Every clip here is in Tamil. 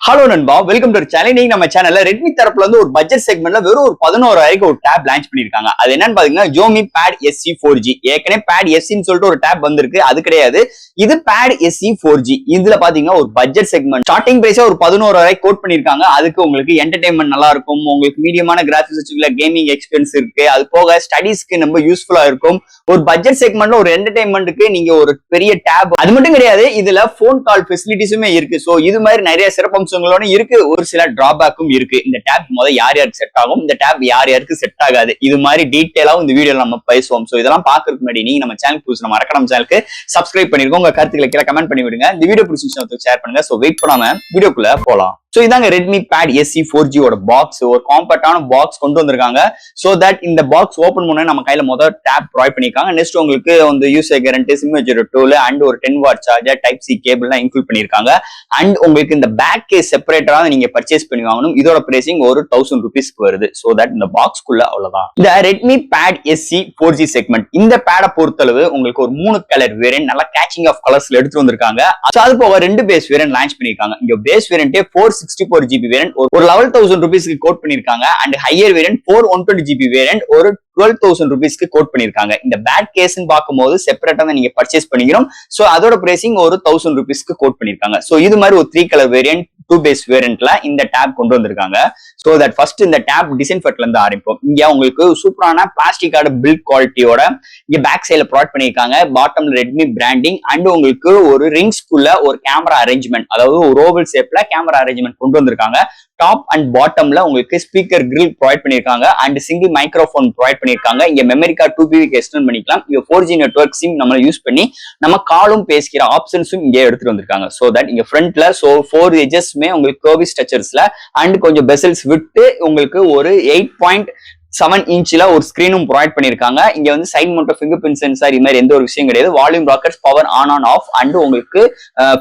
ஹலோ நண்பா, வெல்கம் டு சேனல். இன்னைக்கு நம்ம சேனல்ல ரெட்மி தரப்புல இருந்து ஒரு பட்ஜெட் செக்மெண்ட்ல வெறும் ஒரு 11,000 ஒரு டேப் லான்ச் பண்ணிருக்காங்க. அது என்னன்னு பாத்தீங்கன்னா Xiaomi Pad SE 4G. ஏற்கனவே Pad SEன்னு சொல்லிட்டு ஒரு டேப் வந்திருக்கு, அது கிடையாது. இது Pad SE 4G. இதுல பாத்தீங்கன்னா ஒரு பட்ஜெட் செக்மெண்ட் ஸ்டார்டிங் பிரைஸா ஒரு 11,000 கோட் பண்ணிருக்காங்க. அதுக்கு உங்களுக்கு என்டர்டைன்மெண்ட் நல்லா இருக்கும், உங்களுக்கு மீடியமான கிராபிக்ஸ் வச்சுக்கல, கேமிங் எக்ஸ்பீரியன்ஸ் இருக்கு, அது போக ஸ்டடிஸ்க்கு ரொம்ப யூஸ்ஃபுல்லா இருக்கும். ஒரு பட்ஜெட் செக்மெண்ட்ல ஒரு என்டர்டைன்மெண்ட்டுக்கு நீங்க ஒரு பெரிய டேப், அது மட்டும் கிடையாது, இதுல போன் கால் ஃபெசிலிட்டிஸுமே இருக்கு. சோ இது மாதிரி நிறைய சிறப்பம்சங்களோட இருக்கு. ஒரு சில டிராபேக்கும் இருக்கு. இந்த டேப் யார் யாருக்கு செட் ஆகும், இந்த டேப் யார் யாருக்கு செட் ஆகாது, இது மாதிரி டீடைலாவும் இந்த வீடியோல நம்ம பேசுவோம். சோ இதெல்லாம் பாக்குறதுக்கு முன்னாடி நீங்க நம்ம சேனலுக்கு புதுசு, நம்ம மறக்காம சேனலுக்கு சப்ஸ்கிரைப் பண்ணிருக்கோம். உங்க கருத்துக்களை கீழே கமெண்ட் பண்ணி விடுங்க. இந்த வீடியோ பிடிச்சிருந்தா ஷேர் பண்ணுங்க. சோ வெயிட் பண்ணாம வீடியோக்குள்ள போலாம். சோ இதாங்க ரெட்மி Pad SE 4G ஓட பாக்ஸ். ஒரு காம்பேக்டான பாக்ஸ் கொண்டு வந்திருக்காங்க. சோ தட் இந்த பாக்ஸ் ஓபன் பண்ண நம்ம கையில முதல் டேப் ப்ரொவைட் பண்ணிருக்காங்க. நெக்ஸ்ட் உங்களுக்கு வந்து user guarantee, SIM maturity tool and ஒரு 10 வாட் சார்ஜர், டைப் சி கேபிள்லாம் இன்க்ளூட் பண்ணிருக்காங்க. அண்ட் உங்களுக்கு இந்த பேக் கேஸ் செப்பரேட்டரா நீங்க பர்ச்சேஸ் பண்ணி வாங்கணும். இதோட பிரைசிங் ஒரு 1000 ரூபீஸ்க்கு வருது. சோ தட் இந்த பாக்ஸ்க்குள்ள அவ்வளவுதான். இந்த Redmi Pad SE 4G segment, இந்த பேட பொறுத்தளவு உங்களுக்கு ஒரு 3 கலர் வேரியன்ட், நல்ல கேச்சிங் ஆஃப் கலர்ஸ்ல எடுத்து வந்திருக்காங்க. அது போக 2 பேஸ் வேரியன்ட் லான்ச் பண்ணிருக்காங்க. இங்க பேஸ் வேரியன்ட் 464GB வேரியன்ட் ஒரு 11,000 ரூபீஸ்க்கு கோட் பண்ணிருக்காங்க. And higher variant 412GB variant ஒரு 12,000 ரூபீஸ்க்கு கோட் பண்ணிருக்காங்க. இந்த பேட் கேஸ்ன்னு பார்க்கும்போது செப்பரேட்டா தான் நீங்க பர்ச்சேஸ் பண்ணிக்கணும். சோ அதோட பிரைசிங் ஒரு 1000 ரூபீஸ்க்கு கோட் பண்ணிருக்காங்க. சோ இது மாதிரி ஒரு 3 கலர் வேரியன்ட், 2 பேஸ் வேரியன்ட்ல இந்த டேப் கொண்டு வந்திருக்காங்க. சோ தட் ஃபர்ஸ்ட் இந்த டேப் டிசைன் ஃபெட்ல இருந்து ஆரம்பிப்போம். இங்க உங்களுக்கு சூப்பரான பிளாஸ்டிக்கான பில்ட் குவாலிட்டியோட இங்க பேக் சைடுல ப்ரொவைட் பண்ணிருக்காங்க. பாட்டம்ல ரெட்மி பிராண்டிங் அண்ட் உங்களுக்கு ஒரு ரிங்ஸ்குள்ள ஒரு கேமரா அரேஞ்ச்மெண்ட், அதாவது ஒரு ஓவல் ஷேப்ல கேமரா அரேஞ்ச்மெண்ட் கொண்டு வந்திருக்காங்க. டாப் அண்ட் பாட்டம்ல உங்களுக்கு ஸ்பீக்கர் கிரில் ப்ரொவைட் பண்ணிருக்காங்க அண்ட் சிங்கிள் மைக்ரோஃபோன் ப்ரொவைட் பண்ணிருக்காங்க. இங்க மெமரி கார்டு 2GB எக்ஸ்டெண்ட் பண்ணிக்கலாம். இங்க 4G நெட்வொர்க் சிம் நம்ம யூஸ் பண்ணி நம்ம காலும் பேசிக்கிற ஆப்ஷன்ஸும் இங்கே எடுத்துட்டு வந்திருக்காங்க. சோ தட் இங்க ஃப்ரண்ட்ல 4 எஜஸ்மே உங்களுக்கு கர்வி ஸ்ட்ரக்சர்ஸ்ல அண்ட் கொஞ்சம் பெசல்ஸ் விட்டு உங்களுக்கு ஒரு 8.7 இன்ச்ல ஒரு ஸ்கிரீனும் ப்ரொவைட் பண்ணிருக்காங்க. இங்க வந்து side mount fingerprint sensor, இது மாதிரி எந்த ஒரு விஷயம் கிடையாது. Volume rockers, power on off and உங்களுக்கு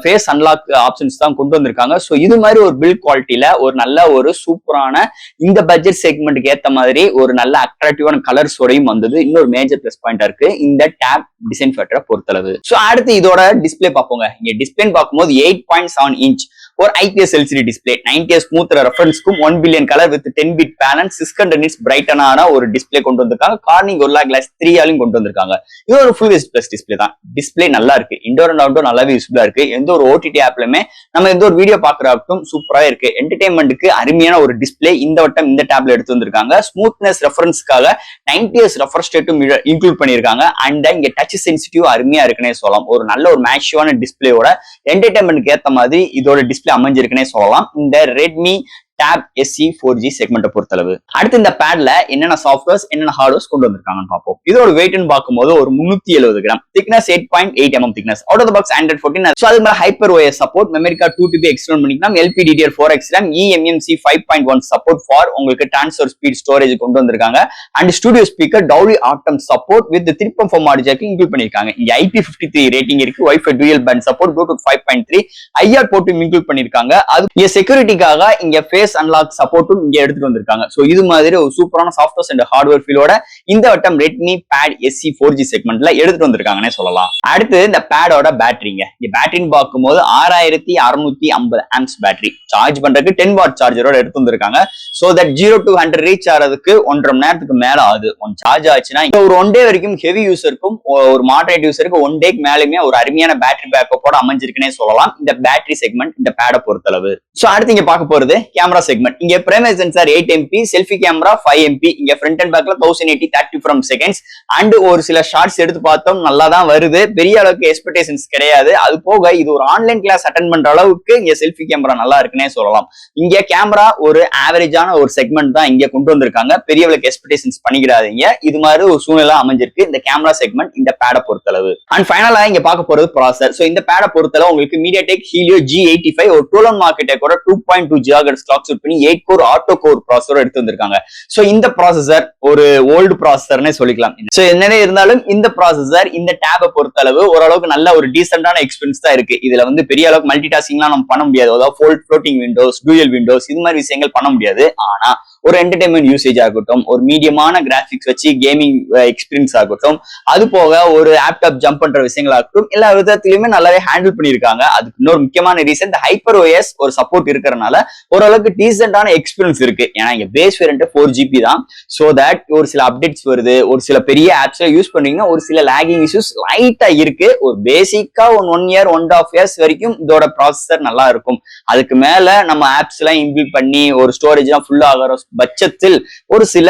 ஃபேஸ் அன்லாக் ஆப்ஷன்ஸ் தான் கொண்டு வந்திருக்காங்க. சோ இது மாதிரி ஒரு பில்ட் குவாலிட்டியில ஒரு நல்ல ஒரு சூப்பரான இந்த பட்ஜெட் செக்மெண்ட்டுக்கு ஏத்த மாதிரி ஒரு நல்ல அட்ராக்டிவான கலர்ஸோடையும் வந்தது. இன்னொரு மேஜர் பிளஸ் பாயிண்டா இருக்கு இந்த டேப் டிசைன் ஃபேக்டரை பொறுத்தளவு. சோ அடுத்து இதோட டிஸ்பிளே பார்ப்போங்க. இங்க டிஸ்பிளே பார்க்கும்போது 8.7 இன்ச் ஒரு IPS LCD டிஸ்பிளே, 90 ஸ்மூத் ரெஃபரன்ஸ்க்கும் 1 billion colour with 10 bit panel, 600 nits பிரைட்டனான ஒரு டிஸ்பிளே கொண்டு வந்திருக்காங்க. கார்னிங் Gorilla Glass 3 ஆலையும் கொண்டு வந்திருக்காங்க. இது ஒரு ஃபுல் HD பிளஸ் டிஸ்பிளே தான். டிஸ்பிளே நல்லா இருக்கு, இன்டோர் அண்ட் அவுட்டோர் நல்லாவே யூஸ்ஃபுல்லா இருக்கு. எந்த ஒரு OTT ஆப்லயுமே நம்ம எந்த ஒரு வீடியோ பாக்குறதுக்கும் சூப்பரா இருக்கு. என்டர்டைன்மெண்ட்டுக்கு அருமையான ஒரு டிஸ்பிளே இந்த வட்டம் இந்த டேப்ல எடுத்து வந்திருக்காங்க. ஸ்மூத்னஸ் ரெஃபரன்ஸ்க்காக 90 ரெஃபரன்ஸ் ரேட்டும் இன்க்ளூட் பண்ணிருக்காங்க. அண்ட் இங்க டச் சென்சிட்டிவ் அருமையா இருக்குன்னே சொல்லலாம். ஒரு நல்ல ஒரு மேட்சிவான டிஸ்பிளேயோட என்டர்டைன்மெண்ட்க்கு ஏத்த மாதிரி இதோட டிஸ்பிளே அமைஞ்சிருக்குன்னே சொல்லலாம் இந்த ரெட்மி Tab SE 4G செக்மெண்ட்டை பொறுத்தளவு. அடுத்து இந்த பேட்ல என்னென்ன சாஃப்ட்வேர்ஸ், என்னென்ன ஹார்ட்வேர்ஸ் கொண்டு வந்திருக்காங்கன்னு பார்ப்போம். இதோட வெயிட்னு பார்க்கும்போது ஒரு 370 gram, thickness 8.8 mm thickness, out of the box Android 14. So அது மாதிரி hyper OS support, memory card 2TB extend பண்ணிக்கலாம், LPDDR4X RAM, eMMC 5.1 support for உங்களுக்கு ட்ரான்ஸ்ஃபர் ஸ்பீட் ஸ்டோரேஜ் கொண்டு வந்திருக்காங்க. And studio speaker Dolby Atmos support with 3.4 audio jack include பண்ணிருக்காங்க. இங்க IP53 ரேட்டிங் இருக்கு, Wi-Fi dual band support, Bluetooth 5.3, IR போர்ட்டும் இன்க்ளூட் பண்ணிருக்காங்க. அது இங்க செக்யூரிட்டிக்காக இங்க ஃபேஸ் அன்லாக் சப்போர்ட்டும் இங்க எடுத்துட்டு வந்திருக்காங்க. சோ இது மாதிரி ஒரு சூப்பரான சாஃப்ட்வேர்ஸ் அண்ட் ஹார்ட்வேர் ஃபீலோட இந்த வட்டம் ரெட்மி Pad SE 4G செக்மெண்ட்ல எடுத்துட்டு வந்திருக்காங்கன்னே சொல்லலாம். அடுத்து இந்த பேடோட பேட்டரிங்க. இந்த பேட்டரின்னு பார்க்கும்போது 6650 ஆம்ப்ஸ் பேட்டரி, சார்ஜ் பண்றதுக்கு 10 வாட் சார்ஜரோட எடுத்து வந்திருக்காங்க. சோ தட் 0 to 100 ரீச் ஆறதுக்கு 1.5 மணி நேரத்துக்கு மேல ஆகுது. ஒன் சார்ஜ் ஆச்சுன்னா ஒரு 1 டே வரைக்கும் ஹெவி யூசருக்கும் ஒரு மாடரேட் யூசருக்கு 1 டேக்கு மேலுமே ஒரு அருமையான பேட்டரி பேக்கப்போட அமைஞ்சிருக்குன்னே சொல்லலாம் இந்த பேட்டரி செக்மெண்ட் இந்த பேட பொறுத்தளவு. சோ அடுத்து இங்க பார்க்க போறது கேமரா செக்மெண்ட். இங்க primary sensor 8 MP, selfie camera 5 MP, இங்க ஃப்ரண்ட் அண்ட் பேக்ல 1080 30 frames seconds அண்ட் ஒரு சில ஷார்ட்ஸ் எடுத்து பார்த்தோம், நல்லா தான் வருது. பெரிய அளவுக்கு எக்ஸ்பெக்டேஷன்ஸ் கிடையாது. அது போக இது ஒரு ஆன்லைன் கிளாஸ் அட்டெண்ட் பண்ற அளவுக்கு இங்க செல்ஃபி கேமரா நல்லா இருக்குன்னே சொல்லலாம். இங்க கேமரா ஒரு ஆவரேஜான ஒரு செக்மெண்ட் தான் இங்க கொண்டு வந்திருக்காங்க. பெரிய அளவுக்கு எக்ஸ்பெக்டேஷன்ஸ் பண்ணிக்கிறாதீங்க. இது மாதிரி ஒரு சூழ்நிலை அமைஞ்சிருக்கு இந்த கேமரா செக்மெண்ட் இந்த பேட பொறுத்தளவு. அண்ட் ஃபைனலா இங்க பார்க்க போறது ப்ராசஸர். சோ இந்த பேட பொறுத்தளவு உங்களுக்கு MediaTek Helio G85 ஒரு 12 மார்க்கெட்டோட 2.2 GHz கிளாக் சூட் பண்ணி 8 கோர் ஆட்டோ கோர் ப்ராசஸர் எடுத்து வந்திருக்காங்க. சோ இந்த ப்ராசஸர் ஒரு ஓல்டு ப்ராசஸர்னே சொல்லிக்கலாம். சோ என்னனே இருந்தாலும் இந்த ப்ராசஸர் இந்த டேபை பொறுத்தளவு ஓரளவுக்கு நல்ல ஒரு டீசென்டான எக்ஸ்பீரியன்ஸ் தான் இருக்கு. இதுல வந்து பெரிய அளவுக்கு மல்டி டாஸ்கிங்லாம் நம்ம பண்ண முடியாது. அதாவது ஃப்ளோட்டிங் விண்டோஸ், டூயல் விண்டோஸ் இது மாதிரி விஷயங்கள் பண்ண முடியாது. ஆனா ஒரு என்டர்டைன்மெண்ட் யூசேஜ் ஆகட்டும், ஒரு மீடியமான கிராபிக்ஸ் வச்சு கேமிங் எக்ஸ்பீரியன்ஸ் ஆகட்டும், அது போக ஒரு லேப்டாப் ஜம்ப் பண்ற விஷயங்களாகட்டும், எல்லா விதத்திலயுமே நல்லாவே ஹேண்டில் பண்ணிருக்காங்க. அதுக்கு இன்னொரு முக்கியமான ரீசன் இந்த ஹைப்பர் OS ஒரு சப்போர்ட் இருக்கிறதுனால ஓரளவுக்கு டீசென்டான எக்ஸ்பீரியன்ஸ் இருக்கு. ஏன்னா இங்க பேஸ் வேரியன்ட் 4GB தான். சோ தட் ஒரு சில அப்டேட்ஸ் வருது, ஒரு சில பெரிய ஆப்ஸ் யூஸ் பண்ணீங்கன்னா ஒரு சில லேகிங் இஷ்யூஸ் லைட்டா இருக்கு. ஒரு பேசிக்கா 1 இயர் 1.5 இயர்ஸ் வரைக்கும் இதோட ப்ராசஸர் நல்லா இருக்கும். அதுக்கு மேல நம்ம ஆப்ஸ் எல்லாம் இன்பில்ட் பண்ணி ஒரு ஸ்டோரேஜ் எல்லாம் ஃபுல் ஆகிற பட்சத்தில் ஒரு சில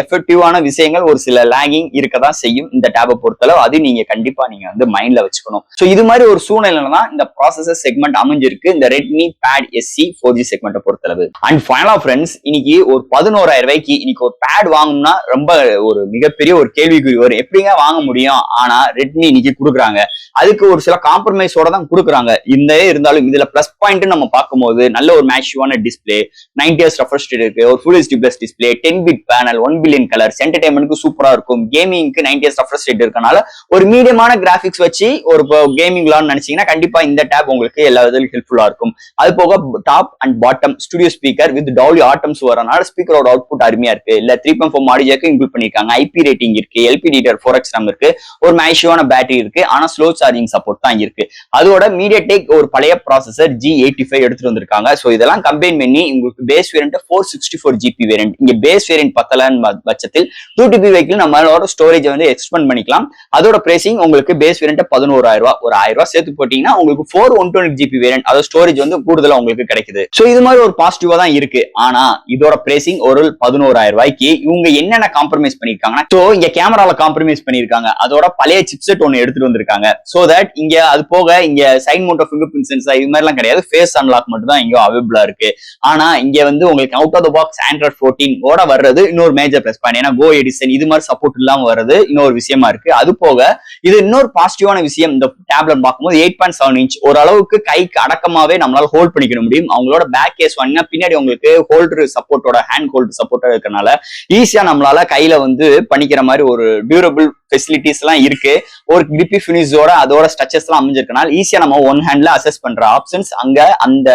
எஃபெக்டிவான விஷயங்கள், ஒரு சில லேகிங் இருக்கதான் செய்யும் இந்த டேபை பொறுத்தளவு. அது நீங்க கண்டிப்பா நீங்க வந்து மைண்ட்ல வச்சுக்கணும். சோ இது மாதிரி ஒரு சூழ்நிலையில தான் இந்த ப்ராசஸர் செக்மெண்ட் அமைஞ்சிருக்கு இந்த ரெட்மி பேட் SE 4G செக்மெண்ட்டை பொறுத்தளவு. அண்ட் ஃபைனலா ஃப்ரெண்ட்ஸ், இன்னைக்கு ஒரு 11,000 ரூபாய்க்கு இன்னைக்கு ஒரு பேட் வாங்கணும்னா ரொம்ப ஒரு மிகப்பெரிய ஒரு கேள்விக்குறி வரும். எப்படிங்க வாங்க முடியும்? ஆனா ரெட்மி இன்னைக்கு கொடுக்குறாங்க. அதுக்கு ஒரு சில காம்ப்ரமைஸோட தான் கொடுக்குறாங்க. இந்த இருந்தாலும் இதுல பிளஸ் பாயிண்ட் நம்ம பார்க்கும்போது நல்ல ஒரு மேட்சிவான டிஸ்பிளே, 90Hz ரெஃப்ரெஷ் ரேட் இருக்கு, ஒரு full HD plus display, 10-bit panel, 1 billion colours, என்டர்டைன்மெண்ட்க்கு சூப்பரா இருக்கும். கேமிங்க்கு 90Hz ரெஃப்ரெஷ் ரேட் இருக்கனால ஒரு மீடியமான கிராபிக்ஸ் வச்சு ஒரு கேமிங் விளான்னு நினைச்சீங்கன்னா கண்டிப்பா இந்த டேப் உங்களுக்கு எல்லா விதத்திலும் ஹெல்ப்ஃபுல்லா இருக்கும். அது போக top and bottom studio speaker with Dolby Atmos வரனால ஸ்பீக்கரோட அவுட்புட் அருமையா இருக்கு. இல்ல 3.4 ஆடியோ ஜாக் இன்க்ளூட் பண்ணிருக்காங்க. IP ரேட்டிங் இருக்கு, LPDDR4X RAM இருக்கு, ஒரு மேஷிவான பேட்டரி இருக்கு. ஆனா ஸ்லோ சார்ஜிங் சப்போர்ட் தான் இருக்கு. அதோட MediaTek ஒரு பழைய ப்ராசஸர் G85 எடுத்துட்டு வந்திருக்காங்க. சோ இதெல்லாம் கம்பைன் பண்ணி உங்களுக்கு பேஸ் வேரியன்ட் 464GB வேரியன்ட். இங்க பேஸ் வேரியன்ட் பத்தலன்னு பட்சத்தில் 2TB வைக்கல நம்மளோட ஸ்டோரேஜ் வந்து எக்ஸ்பெண்ட் பண்ணிக்கலாம். அதோட பிரைசிங் உங்களுக்கு பேஸ் வேரியன்ட் 11,000 ரூபாய், ஒரு 1000 ரூபாய் சேர்த்து போட்டீங்கன்னா உங்களுக்கு 4/120GB வேரியன்ட், அதோட ஸ்டோரேஜ் வந்து கூடுதலா உங்களுக்கு கிடைக்குது. சோ இது மாதிரி ஒரு பாசிட்டிவா தான் இருக்கு. ஆனா இதோட பிரைசிங் ஒரு 11,000 ரூபாய்க்கு இவங்க என்னென்ன காம்ப்ரமைஸ் பண்ணிருக்காங்கன்னா, சோ இங்க கேமரால காம்ப்ரமைஸ் பண்ணிருக்காங்க. அதோட பழைய சிப்செட் ஒன்னு எடுத்துட்டு வந்திருக்காங்க. சோ தட் இங்க அது போக இங்க side mount fingerprint sensor இது மாதிரி எல்லாம் கிடையாது. ஃபேஸ் அன்லாக் மட்டும் தான் இங்க அவைலபிளா இருக்கு. ஆனா இங்க வந்து உங்களுக்கு out of the box Android 14 ஓட வர்றது இன்னொரு மேஜர் பிளஸ் பாயிண்ட். ஏன்னா Go எடிஷன் இது மாதிரி சப்போர்ட் இல்லாம வர்றது இன்னொரு விஷயமா இருக்கு. அது போக இது இன்னொரு பாசிட்டிவான விஷயம், இந்த டேப்லெட் பார்க்கும்போது 8.7 இன்ச் ஓரளவுக்கு கைக்கு அடக்கமாவே நம்மளால ஹோல்ட் பண்ணிக்க முடியும். அவங்களோட பேக் கேஸ் வாங்கினா பின்னாடி உங்களுக்கு ஹோல்டர் சப்போர்ட்டோட ஹேண்ட் ஹோல்டர் சப்போர்ட்டோட இருக்கனால ஈஸியா நம்மளால கையில வந்து பண்ணிக்கிற மாதிரி ஒரு டியூரபிள் ஃபெசிலிட்டிஸ் எல்லாம் இருக்கு. ஒரு கிரிப்பி ஃபினிஷோட அதோட ஸ்ட்ரச்சஸ் எல்லாம் அமைஞ்சிருக்கனால ஈஸியா நம்ம ஒன் ஹேண்ட்ல அசஸ் பண்ற ஆப்ஷன்ஸ் அங்க அந்த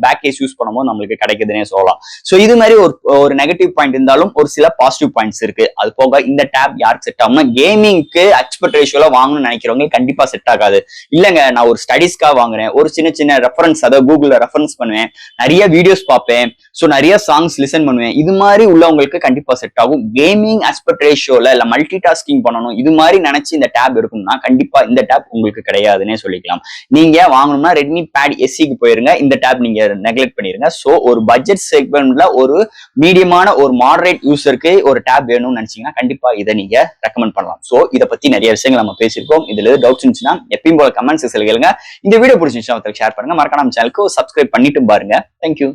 பேக் கேஸ் யூஸ் பண்ணும்போது நம்மளுக்கு கிடைக்குதுன்னே சொல்லலாம். சோ இது மாதிரி ஒரு நெகட்டிவ் பாயிண்ட் இருந்தாலும் ஒரு சில பாசிட்டிவ் பாயிண்ட்ஸ் இருக்கு. அது போக இந்த டேப் யாருக்கு செட் ஆகும்னா கேமிங்க்கு எக்ஸ்பர்ட் ரேஷியோல வாங்கணும்னு நினைக்கிறவங்க கண்டிப்பா செட் ஆகாது. இல்லங்க நான் ஒரு ஸ்டடிஸ்க்காக வாங்குறேன், ஒரு சின்ன சின்ன ரெஃபரன்ஸ் அதாவது கூகுள்ல ரெஃபரன்ஸ் பண்ணுவேன், நிறைய வீடியோஸ் பார்ப்பேன், சோ நிறைய சாங்ஸ் லிசன் பண்ணுவேன், இது மாதிரி உள்ளவங்களுக்கு கண்டிப்பா செட் ஆகும். கேமிங் எக்ஸ்பர்ட் ரேஷியோல இல்ல மல்டி டாஸ்கிங் பண்ணணும் இது மாதிரி நினைச்சு இந்த டேப் இருக்கும்னா கண்டிப்பா இந்த டேப் உங்களுக்கு கிடையாதுன்னே சொல்லிக்கலாம். நீங்க வாங்கணும்னா ரெட்மி பேட் SEக்கு போயிருங்க. இந்த டேப் நீங்க நெக்லெக்ட் பண்ணிருங்க. சோ ஒரு பட்ஜெட் செக்மெண்ட்ல ஒரு மீடியமான ஒரு மாடரேட் யூசருக்கு ஒரு டேப் வேணும்னு நினைச்சீங்கன்னா கண்டிப்பா இதை நீங்க ரெக்கமெண்ட் பண்ணலாம். சோ இதை பத்தி நிறைய விஷயங்கள் நம்ம பேசியிருக்கோம். இதுல டவுட்ஸ் இருந்துச்சுன்னா எப்பயும் போல கமெண்ட் செக்ஷன்ல கேளுங்க. இந்த வீடியோ பிடிச்சிருந்துச்சுன்னா ஷேர் பண்ணுங்க. மறக்காம சேனலுக்கு சப்ஸ்கிரைப் பண்ணிட்டு பாருங்க. தேங்க்யூ.